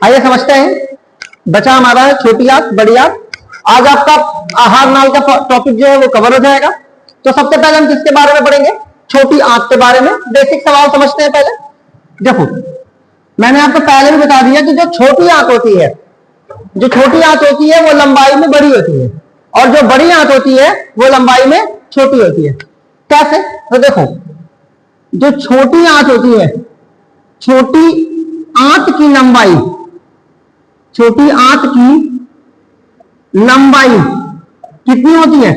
आइए समझते हैं। बचा हमारा है छोटी आंत बड़ी आंत। आज आपका आहार नाल का टॉपिक जो है वो कवर हो जाएगा। तो सबसे पहले हम किसके बारे में पढ़ेंगे? छोटी आंत के बारे में। बेसिक सवाल समझते हैं पहले। देखो, मैंने आपको पहले भी बता दिया कि जो छोटी आंत होती है, जो छोटी आंत होती है वो लंबाई में बड़ी होती है, और जो बड़ी आंत होती है वो लंबाई में छोटी होती है। कैसे? तो देखो, जो छोटी आंत होती है, छोटी आंत की लंबाई, छोटी आंत की लंबाई कितनी होती है?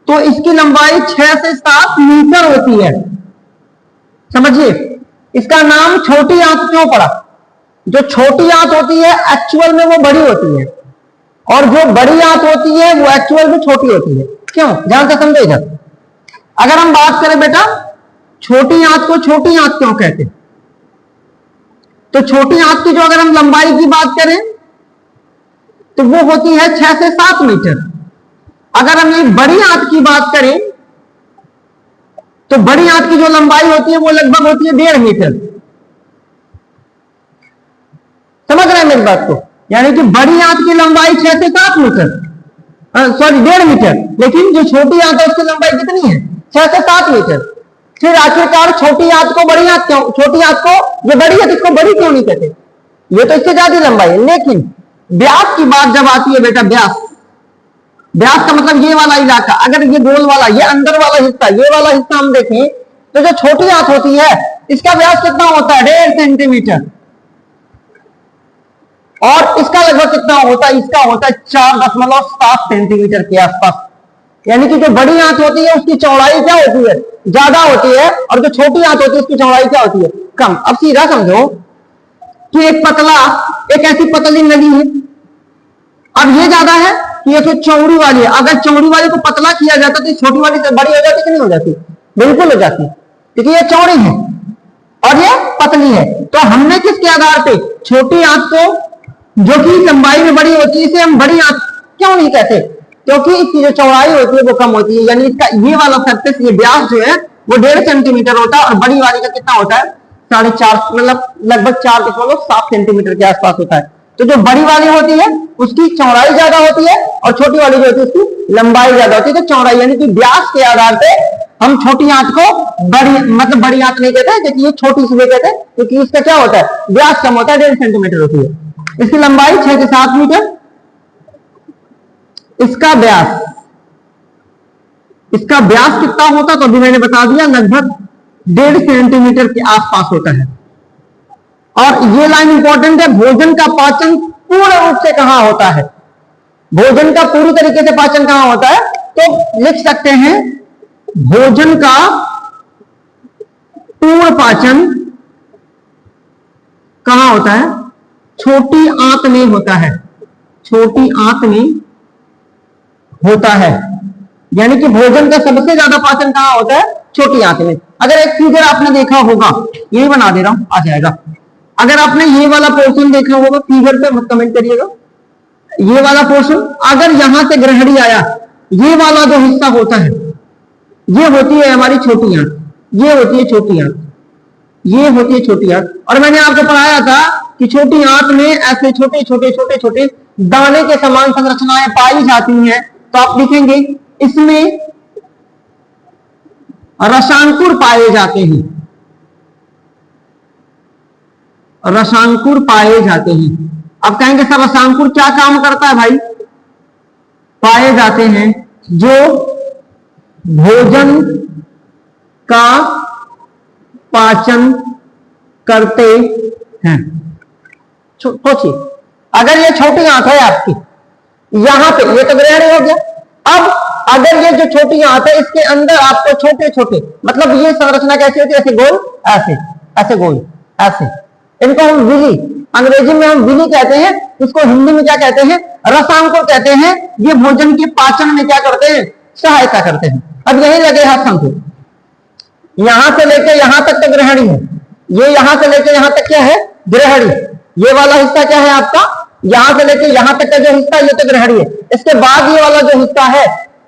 तो इसकी लंबाई 6 से 7 मीटर होती है। समझिए, इसका नाम छोटी आंत क्यों पड़ा? जो छोटी आंत होती है एक्चुअल में वो बड़ी होती है, और जो बड़ी आंत होती है वो एक्चुअल में छोटी होती है। क्यों? ध्यान से समझे इधर। अगर हम बात करें बेटा, छोटी आंत को छोटी आंत क्यों कहते हैं? तो छोटी आंत की जो अगर हम लंबाई की बात करें तो वो होती है 6 से 7 मीटर। अगर हम ये बड़ी आंत की बात करें तो बड़ी आंत की जो लंबाई होती है वो लगभग होती है 1.5 मीटर। समझ रहे हैं मेरी बात को? यानी कि बड़ी आंत की लंबाई 6 से 7 मीटर, सॉरी 1.5 मीटर, लेकिन जो छोटी आंत है उसकी लंबाई कितनी है? 6 से 7 मीटर। फिर आखिरकार छोटी आंत को बड़ी आंत क्यों, छोटी आंत को जो बड़ी है इसको बड़ी क्यों नहीं कहते? ये तो इससे ज्यादा लंबाई है। लेकिन व्यास की बात जब आती है बेटा, व्यास, व्यास का मतलब ये वाला इलाका, अगर ये गोल वाला, ये अंदर वाला हिस्सा, ये वाला हिस्सा हम देखें तो जो छोटी आंत होती है इसका व्यास कितना होता है? 1.5 सेंटीमीटर। और इसका लगभग कितना होता है? इसका होता है 4.7 सेंटीमीटर के आसपास। यानी कि जो बड़ी आंत होती है उसकी चौड़ाई क्या होती है? ज्यादा होती है, और जो छोटी आंत होती है उसकी चौड़ाई क्या होती है? कम। अब सीधा समझो कि एक पतला, एक ऐसी पतली नली है, अब ये ज्यादा है कि ये तो चौड़ी वाली है। अगर चौड़ी वाली को पतला किया जाता तो छोटी वाली से बड़ी हो जाती कि नहीं हो जाती? बिल्कुल हो जाती, क्योंकि ये चौड़ी है और ये पतली है। तो हमने किसके आधार पे छोटी आंत को, जो कि लंबाई में बड़ी होती है, इसे हम बड़ी आंत क्यों नहीं कहते? क्योंकि इसकी जो चौड़ाई होती है वो कम होती है। यानी इसका ये वाला सरफेस, ये व्यास जो है वो 1.5 सेंटीमीटर होता है, और बड़ी वाली का कितना होता है? 4.5, मतलब लगभग 4.7 सेंटीमीटर के आसपास होता है। तो जो बड़ी वाली होती है उसकी चौड़ाई ज्यादा होती है, और छोटी वाली जो होती है उसकी लंबाई ज्यादा होती है। तो चौड़ाई यानी कि व्यास के आधार पे हम छोटी आंत को बड़ी, मतलब बड़ी आंत नहीं कहते, क्योंकि ये छोटी इसलिए कहते हैं क्योंकि इसका क्या होता है? व्यास कम होता है, 1.5 सेंटीमीटर होती है। इसकी लंबाई 6 से 7 मीटर, इसका व्यास, इसका व्यास कितना होता? तो अभी मैंने बता दिया, लगभग 1.5 सेंटीमीटर के आसपास होता है। और ये लाइन इंपॉर्टेंट है, भोजन का पाचन पूर्ण रूप से कहां होता है? भोजन का पूरी तरीके से पाचन कहां होता है? तो लिख सकते हैं, भोजन का पूर्ण पाचन कहां होता है? छोटी आंत में होता है, छोटी आंत में होता है। यानी कि भोजन का सबसे ज्यादा पाचन कहां होता है? छोटी आंत में। अगर एक फिगर आपने देखा होगा, यही बना दे रहा हूं, आ जाएगा। अगर आपने ये वाला पोर्शन देखा होगा, फिगर पे मत कमेंट करिएगा, ये वाला पोर्शन, अगर यहां से ग्रहणी आया, ये वाला जो हिस्सा होता है ये होती है हमारी छोटी आंत, ये होती है छोटी आंत, ये होती है छोटी आंत। और मैंने आपको पढ़ाया था कि छोटी आंत में ऐसे छोटे छोटे छोटे छोटे दाने के समान संरचनाएं पाई जाती हैं। तो आप लिखेंगे, इसमें रसांकुर पाए जाते हैं, रसांकुर पाए जाते हैं। अब कहेंगे सर रसांकुर क्या काम करता है भाई? पाए जाते हैं जो भोजन का पाचन करते हैं। सोचिए, अगर ये छोटी आंत है आपकी, यहां पे ये तो ग्रहणी हो गया। अब अगर ये जो छोटी आंत है इसके अंदर आपको छोटे छोटे, मतलब ये संरचना कैसी होती है? ऐसे गोल, ऐसे ऐसे गोल, ऐसे, इनको हम विली, अंग्रेजी में हम विली कहते हैं, इसको हिंदी में क्या कहते हैं? रसांकुर कहते हैं। ये भोजन के पाचन में क्या करते हैं? सहायता करते हैं। अब यही लगे हाथ समझो, यहां से लेकर यहां तक तो ग्रहणी है, ये यहां से लेकर यहां तक क्या है? ग्रहणी। ये वाला हिस्सा क्या है आपका? यहां से लेकर यहां तक का जो हिस्सा, ये तो ग्रहणी है। इसके बाद ये वाला जो हिस्सा है,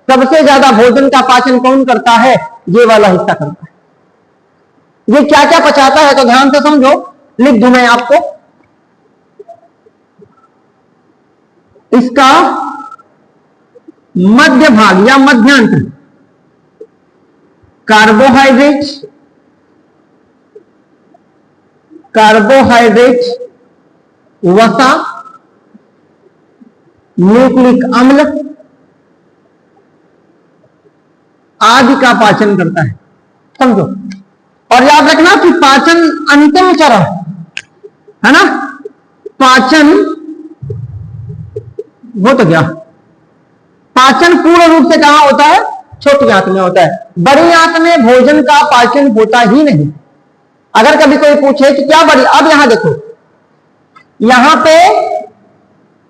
सबसे ज्यादा भोजन का पाचन कौन करता है? ये वाला हिस्सा करता है। ये क्या क्या पचाता है? तो ध्यान से समझो, लिख दूं मैं आपको। इसका मध्य भाग या मध्यांतर कार्बोहाइड्रेट, वसा, न्यूक्लिक अम्ल आदि का पाचन करता है। समझो, और याद रखना कि पाचन अंतिम चरण है ना। पाचन वो तो क्या, पाचन पूर्ण रूप से कहां होता है? छोटी आंत में होता है। बड़ी आंत में भोजन का पाचन होता ही नहीं। अगर कभी कोई पूछे कि क्या बड़ी, अब यहां देखो, यहां पे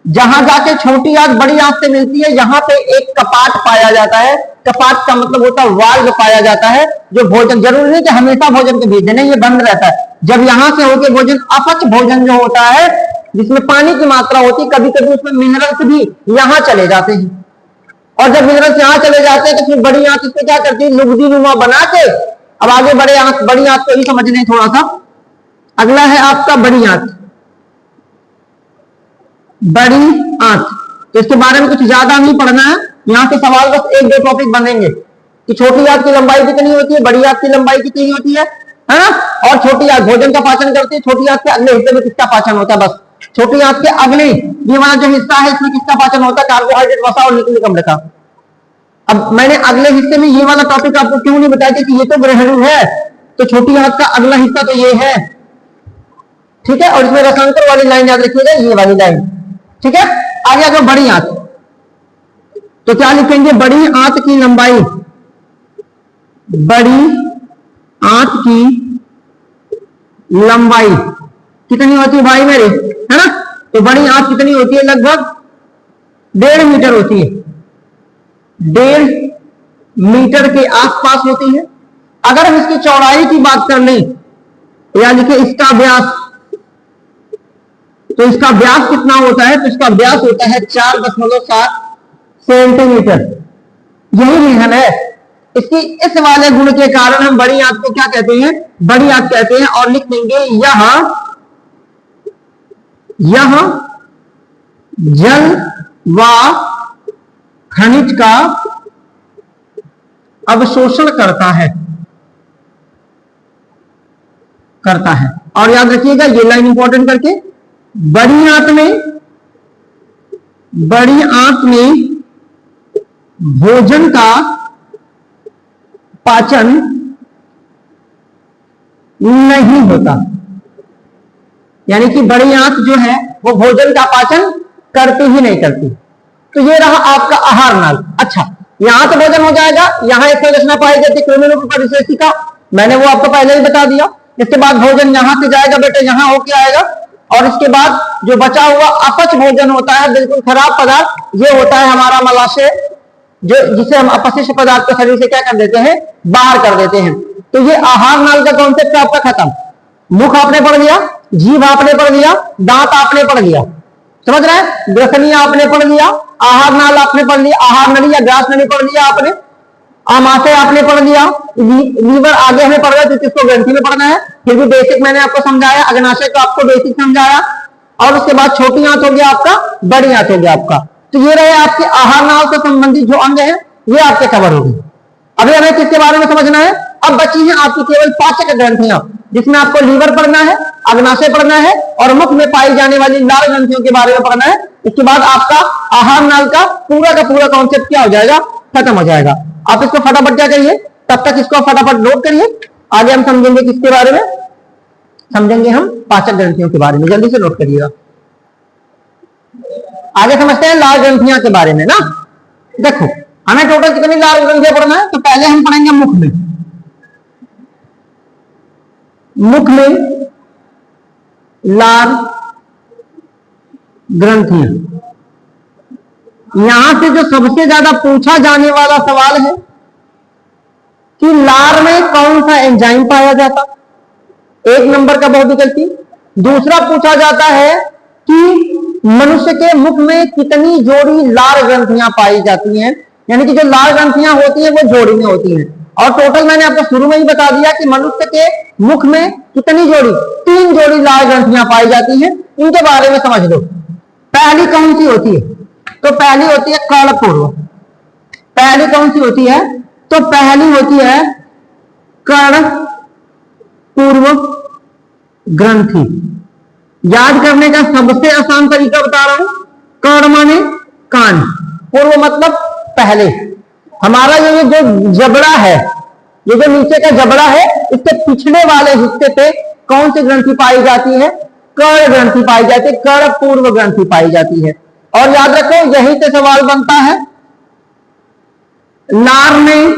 जहां जाके छोटी आंत बड़ी आंत से मिलती है, यहां पे एक कपाट पाया जाता है। कपाट का मतलब होता है वाल्व पाया जाता है, जो भोजन, जरूरी नहीं कि हमेशा भोजन के बीच नहीं, ये बंद रहता है। जब यहां से होके भोजन, अपच भोजन जो होता है जिसमें पानी की मात्रा होती है, कभी कभी उसमें मिनरल्स भी यहां चले जाते हैं, और जब मिनरल्स यहां चले जाते हैं तो फिर बड़ी आंत इसको क्या करती है? लुगदी नुमा बना के, अब आगे बड़ी आंत को ही समझने थोड़ा सा। अगला है आपका बड़ी आंत। बड़ी आंत, तो इसके बारे में कुछ ज्यादा नहीं पढ़ना है, यहां से सवाल बस एक दो टॉपिक बनेंगे कि छोटी आंत की लंबाई कितनी होती है, बड़ी आंत की लंबाई कितनी होती है ना, और छोटी आंत भोजन का पाचन करती है, छोटी आंत के अगले हिस्से में किसका पाचन होता है? बस छोटी आंत के अगले ये वाला जो हिस्सा है इसमें किसका पाचन होता है? कार्बोहाइड्रेट, वसा और न्यूक्लिक अम्ल का। अब मैंने अगले हिस्से में ये वाला टॉपिक आपको क्यों नहीं बताया कि ये तो ग्रहणु है, तो छोटी आंत का अगला हिस्सा तो ये है, ठीक है। और इसमें रसांतर वाली लाइन याद रखिएगा, ये वाली लाइन, ठीक है। आगे अगर बड़ी आंत, तो क्या लिखेंगे? बड़ी आंत की लंबाई, बड़ी आंत की लंबाई कितनी होती है भाई मेरे, है ना। तो बड़ी आंत कितनी होती है? लगभग 1.5 मीटर होती है, 1.5 मीटर के आसपास होती है। अगर हम इसकी चौड़ाई की बात कर लें, यानी कि इसका व्यास, तो इसका व्यास कितना होता है? तो इसका व्यास होता है 4.7 सेंटीमीटर। यही रीजन है इसकी, इस वाले गुण के कारण हम बड़ी आंत को क्या कहते हैं? बड़ी आंत कहते हैं। और लिख देंगे यह जल व खनिज का अवशोषण करता है। और याद रखिएगा ये लाइन इंपॉर्टेंट करके, बड़ी आंत में भोजन का पाचन नहीं होता, यानी कि बड़ी आंत जो है वो भोजन का पाचन करती ही नहीं करती। तो ये रहा आपका आहार नाल। अच्छा, यहां तो भोजन हो जाएगा, यहां एक संरचना पाई जाती है क्रोमोसोम परिशेषिका, मैंने वो आपको पहले ही बता दिया। इसके बाद भोजन यहां से जाएगा बेटे, यहां होके आएगा, और इसके बाद जो बचा हुआ अपच भोजन होता है, बिल्कुल खराब पदार्थ, ये होता है हमारा मलाशय, जो जिसे हम अपशिष्ट पदार्थ को शरीर से क्या कर देते हैं? बाहर कर देते हैं। तो ये आहार नाल का कॉन्सेप्ट आपका खत्म। मुख आपने पढ़ लिया, जीभ आपने पढ़ लिया, दांत आपने पढ़ लिया, समझ रहे हैं? ग्रसनी आपने पढ़ लिया, आहार नाल आपने पढ़ लिया, आहार नली या ग्रास नली पढ़ लिया आपने, आमाशय आपने पढ़ लिया, लीवर आगे हमें पढ़ रहा है, जिसको ग्रंथि में पढ़ना है, फिर भी बेसिक मैंने आपको समझाया, अग्नाशय को आपको बेसिक समझाया, और उसके बाद छोटी आंत हो गया आपका, बड़ी आंत हो गया आपका। तो ये रहे आपके आहार नाल से संबंधित जो अंग है, ये आपके कवर हो गए। अभी हमें किसके बारे में समझना है? अब बची है आपकी केवल पाचक ग्रंथियां, जिसमें आपको लीवर पढ़ना है, अग्नाशय पढ़ना है, और मुख में पाई जाने वाली लाल ग्रंथियों के बारे में पढ़ना है। इसके बाद आपका आहार नाल का पूरा कॉन्सेप्ट क्या हो जाएगा? खत्म हो जाएगा। आप इसको फटाफट क्या करिए, तब तक इसको फटाफट नोट करिए। आगे हम समझेंगे किसके बारे में? समझेंगे हम पाचक ग्रंथियों के बारे में। जल्दी से नोट करिएगा। आगे समझते हैं लाल ग्रंथियां के बारे में ना। देखो हमें टोटल कितनी लाल ग्रंथियां पढ़ना है? तो पहले हम पढ़ेंगे मुख में। मुख में लाल ग्रंथियां, यहां से जो सबसे ज्यादा पूछा जाने वाला सवाल है कि लार में कौन सा एंजाइम पाया जाता, 1 नंबर का बहुविकल्पी। दूसरा पूछा जाता है कि मनुष्य के मुख में कितनी जोड़ी लार ग्रंथियां पाई जाती हैं, यानी कि जो लार ग्रंथियां होती हैं वो जोड़ी में होती हैं। और टोटल मैंने आपको शुरू में ही बता दिया कि मनुष्य के मुख में कितनी जोड़ी, 3 जोड़ी लार ग्रंथियां पाई जाती हैं। इनके बारे में समझ लो। पहली कौन सी होती है? तो पहली होती है कर्णपूर्व। पहली कौन सी होती है? तो पहली होती है कर्णपूर्व ग्रंथि। याद करने का सबसे आसान तरीका बता रहा हूं। कर्ण माने कान, पूर्व मतलब पहले। हमारा ये जो जबड़ा है, ये जो नीचे का जबड़ा है, इसके पिछले वाले हिस्से पे कौन सी ग्रंथि पाई जाती है? कर्ण ग्रंथि पाई जाती है, कर्ण पूर्व ग्रंथि पाई जाती है। और याद रखो यहीं से सवाल बनता है। लार में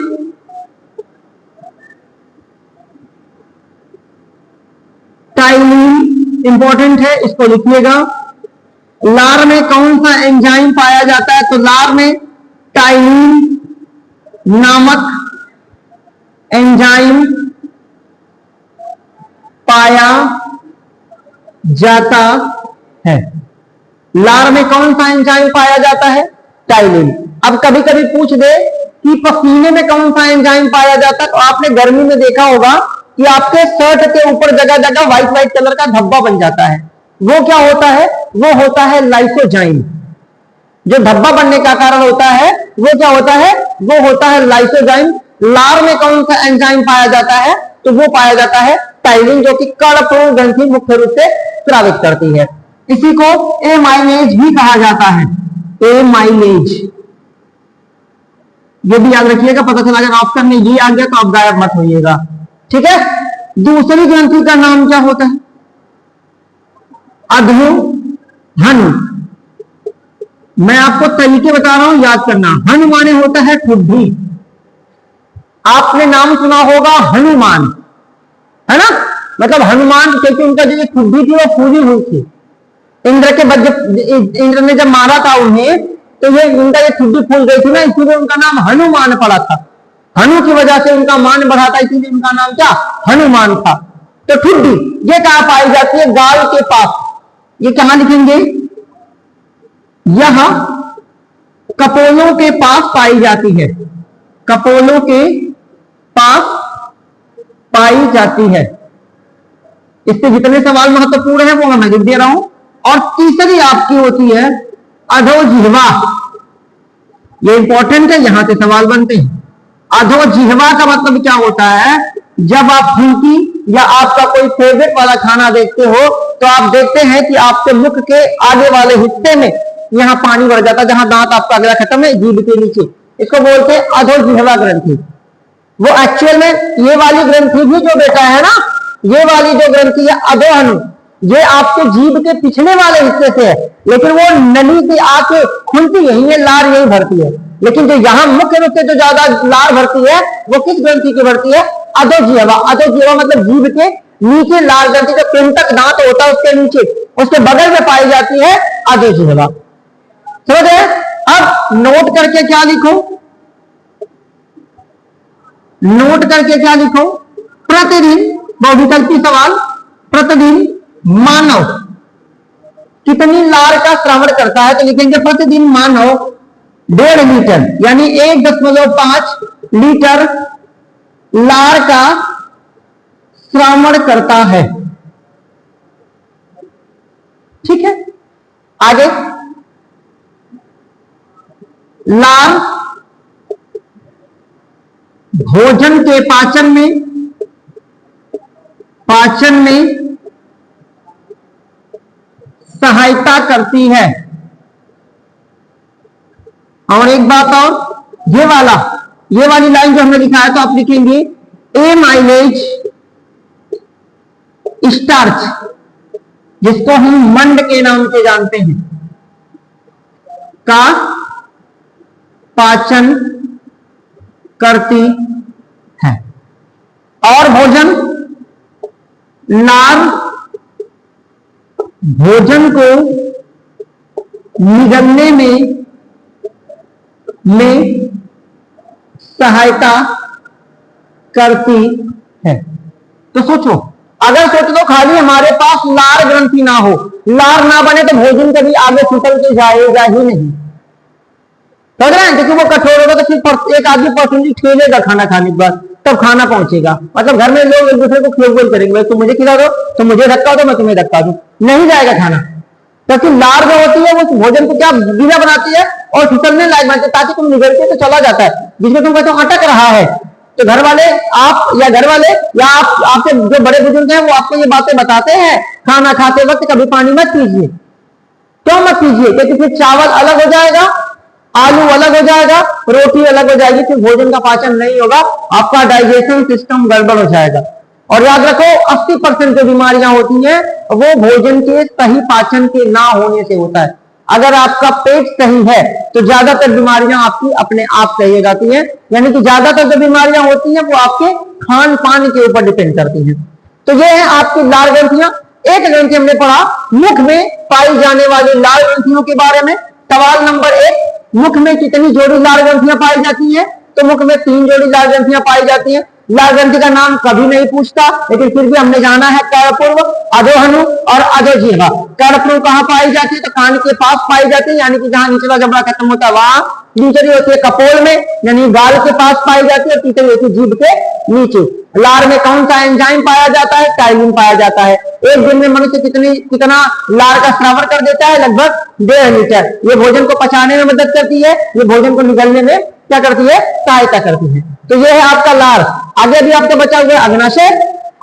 टाइलिन इंपॉर्टेंट है, इसको लिखिएगा। लार में कौन सा एंजाइम पाया जाता है? तो लार में टाइलिन नामक एंजाइम पाया जाता है। लार में कौन सा एंजाइम पाया जाता है? टाइलिन। अब कभी कभी पूछ दे कि पसीने में कौन सा एंजाइम पाया जाता है, तो आपने गर्मी में देखा होगा कि आपके शर्ट के ऊपर जगह जगह व्हाइट व्हाइट कलर का धब्बा बन जाता है। वो क्या होता है? वो होता है लाइसोजाइम। जो धब्बा बनने का कारण होता है वो क्या होता है? वो होता है लाइसोजाइम। लार में कौन सा एंजाइम पाया जाता है? तो वो पाया जाता है टाइलिन, जो कि कर्णपूर्व ग्रंथि मुख्य रूप से स्रावित करती है। इसी को एमाइलेज भी कहा जाता है। एमाइलेज, ये भी याद रखिएगा। पता चला अगर ऑप्शन में ये आ गया तो आप गायब मत होइएगा, ठीक है। दूसरी ग्रंथि का नाम क्या होता है? अधोहन। मैं आपको तरीके बता रहा हूं, याद करना। हन माने होता है ठुड्डी। आपने नाम सुना होगा हनुमान, है ना? मतलब हनुमान, क्योंकि उनका जो ठुड्डी थी वो फूली हुई थी। इंद्र ने जब मारा था उन्हें, तो ये उनका ये ठुड्डी फूल गई थी ना, इसीलिए उनका नाम हनुमान पड़ा था। हनु की वजह से उनका मान बढ़ा था, इसीलिए उनका नाम क्या? हनुमान था। तो ठुड्डी ये कहां पाई जाती है? गाल के पास। ये कहां लिखेंगे? यह कपोलों के पास पाई जाती है। कपोलों के पास पाई जाती है। इससे जितने सवाल महत्वपूर्ण है वो मैं लिख दे रहा हूं। और तीसरी आपकी होती है अधोजिह्वा। ये इंपॉर्टेंट है, यहां से सवाल बनते हैं। अधोजिह्वा का मतलब क्या होता है? जब आप फुल्की या आपका कोई फेवरेट वाला खाना देखते हो तो आप देखते हैं कि आपके मुख के आगे वाले हिस्से में यहां पानी भर जाता है, जहां दांत आपका अगला खत्म है, जीभ के नीचे। इसको बोलते हैं अधोजिह्वा ग्रंथि। वो एक्चुअल में ये वाली ग्रंथि भी जो बेटा है ना, ये वाली जो ग्रंथि है अधोहनु, ये आपके जीभ के पिछले वाले हिस्से से है, लेकिन वो नली की आके खुलती है, ये लार यही भरती है। लेकिन जो यहाँ मुख्य रूप से जो ज्यादा लार भरती है वो किस ग्रंथि की भरती है? अधोजिह्वा। अधोजिह्वा मतलब जीभ के नीचे लार ग्रंथि, जो कृंतक दांत होता है उसके नीचे, उसके बगल में पाई जाती है अधोजिह्वा। समझ गए? अब नोट करके क्या लिखो? नोट करके क्या लिखो? प्रतिदिन, बहुविकल्पी सवाल, प्रतिदिन मानव कितनी लार का श्रवण करता है? तो लिखेंगे प्रतिदिन मानव 1.5 लीटर यानी 1.5 लीटर लार का श्रवण करता है। ठीक है, आगे। लार भोजन के पाचन में सहायता करती है। और एक बात और, ये वाली लाइन जो हमने लिखा है, तो आप लिखेंगे एमाइलेज स्टार्च, जिसको हम मंड के नाम से जानते हैं, का पाचन करती है। और लार भोजन को निगलने में सहायता करती है। तो सोचो, अगर सोच लो खाली हमारे पास लार ग्रंथि ना हो, लार ना बने तो भोजन कभी आगे फिसल के जाएगा ही नहीं। समझ रहे हैं? क्योंकि वो कठोर होगा तो सिर्फ एक आदमी पर्सनली ठेलेगा खाना खाने के बाद, तब खाना पहुंचेगा। मतलब घर में लोग एक दूसरे को खेल बोल करेंगे, तुम मुझे खिला दो, तुम मुझे धक्का दो, मैं तुम्हें धक्का दूं, नहीं जाएगा खाना। क्योंकि लार जो होती है वो भोजन को क्या गीला बनाती है और फिसलने लायक बनाती है, ताकि तुम निगलते तो चला जाता है, जिसमें तुम कहते हो अटक रहा है। तो घर वाले आप या घर वाले या आप आपके जो बड़े बुजुर्ग हैं वो आपको ये बातें बताते हैं, खाना खाते वक्त कभी पानी मत पीजिए। क्यों मत पीजिए? क्योंकि फिर चावल अलग हो जाएगा, आलू अलग हो जाएगा, रोटी अलग हो जाएगी, फिर भोजन का पाचन नहीं होगा, आपका डाइजेशन सिस्टम गड़बड़ हो जाएगा। और याद रखो 80% जो बीमारियां होती हैं वो भोजन के सही पाचन के ना होने से होता है। अगर आपका पेट सही है तो ज्यादातर बीमारियां आपकी अपने आप सही हो जाती हैं, यानी कि ज्यादातर जो बीमारियां होती हैं वो आपके खान पान के ऊपर डिपेंड करती हैं। तो ये है आपकी लाल ग्रंथियां। एक ग्रंथि हमने पढ़ा मुख में पाई जाने वाली लाल ग्रंथियों के बारे में। सवाल नंबर 1, मुख में कितनी जोड़ी लाल ग्रंथियां पाई जाती हैं? तो मुख में 3 जोड़ी लाल ग्रंथियां पाई जाती हैं। लाल ग्रंथि का नाम कभी नहीं पूछता, लेकिन फिर भी हमने जाना है कर्णपूर्व, अधोहनु और अधोजिह्वा। कर्णपूर्व कहां पाई जाती है? तो कान के पास पाई जाती है, यानी कि जहां निचला जबड़ा खत्म होता है वहां। दूसरी होती है कपोल में, यानी गाल के पास पाई जाती है। तीसरी होती है जीभ के नीचे। लार में कौन सा एंजाइम पाया जाता है? टाइलिन पाया जाता है। एक दिन में मनुष्य कितना लार का स्रावन कर देता है? लगभग 1.5 लीटर। ये भोजन को पचाने में मदद करती है, ये भोजन को निगलने में क्या करती है? सहायता करती है। तो ये है आपका लार। आगे भी आपका बचा हुआ है अग्नाशय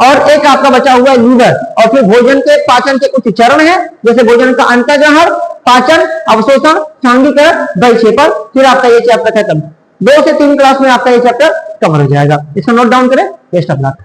और एक आपका बचा हुआ है लीवर। और फिर भोजन के पाचन के कुछ चरण हैं, जैसे भोजन का अंतर्ग्रहण, पाचन, अवशोषण, सांघीकरण, बहिक्षेपण। फिर आपका ये चैप्टर खत्म। 2 से 3 क्लास में आपका ये चैप्टर कवर हो जाएगा। इसको नोट डाउन करें। Best of luck.